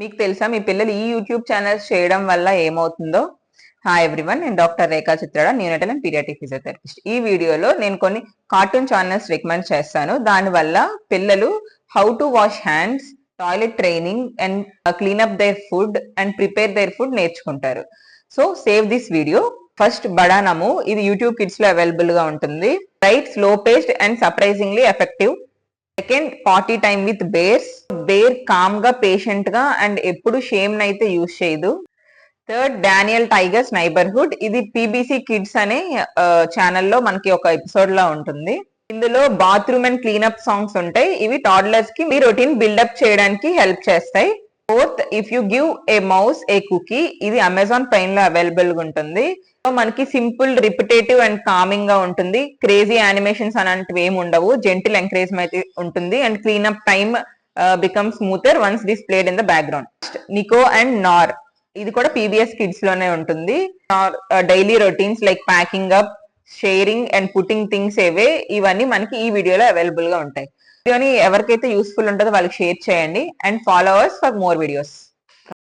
మీకు తెలుసా మీ పిల్లలు ఈ యూట్యూబ్ ఛానల్స్ చేయడం వల్ల ఏమవుతుందో? హాయ్ ఎవ్రీవన్, నేను doctor Rekha Chitrada, neonatal and paediatric physiotherapist. ఈ వీడియోలో నేను కొన్ని కార్టూన్ ఛానల్స్ రికమెండ్ చేస్తాను. దానివల్ల పిల్లలు how to wash hands, toilet training and clean up their food and prepare their food నేర్చుకుంటారు. So save this video. First బడా నము, ఇది యూట్యూబ్ కిడ్స్ లో అవైలబుల్ గా ఉంటుంది. Right, slow paced and surprisingly effective. Second, party time with bears. Bear calm గా, patient గా and ఎప్పుడు షేమ్ నైతే యూజ్ చేయదు. Third, Daniel Tiger's neighbourhood. ఇది పీబీసీ కిడ్స్ అనే ఛానల్లో మనకి ఒక ఎపిసోడ్ లా ఉంటుంది. ఇందులో బాత్రూమ్ అండ్ క్లీనప్ సాంగ్స్ ఉంటాయి. ఇవి టాడ్లర్స్ కి మీ రొటీన్ బిల్డప్ చేయడానికి హెల్ప్ చేస్తాయి. Fourth, if you give a mouse a cookie. ఇది అమెజాన్ ప్రైమ్ లో అవైలబుల్ గా ఉంటుంది. మనకి సింపుల్, రిపిటేటివ్ అండ్ కామింగ్ గా ఉంటుంది. క్రేజీ యానిమేషన్స్ అలాంటివి ఏమి ఉండవు. జెంటిల్ ఎంకరేజ్మెంట్ ఉంటుంది and cleanup time become smoother once this played in the background. Nicco and నార్, ఇది కూడా పీబీఎస్ కిడ్స్ లోనే ఉంటుంది. Daily routines like packing up, sharing and putting things ఏవే, ఇవన్నీ మనకి ఈ వీడియోలో అవైలబుల్ గా ఉంటాయి. వీడియోని ఎవరికైతే యూస్ఫుల్ ఉంటుందో వాళ్ళకి షేర్ చేయండి and follow hours for more videos.